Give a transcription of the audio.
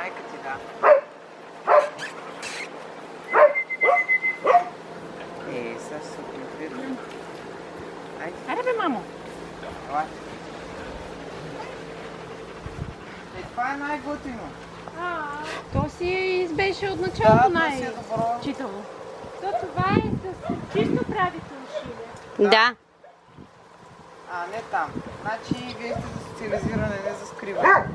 майка ти, да. Сега ще се концентрирам. Айде бе, мамо. Давай. Това е най-готино. То си беше от началото Да, то си е добро. най-читаво. То това е с чисто правите уши. Да. А, не там. Значи вие сте за социализиране, не за скриване.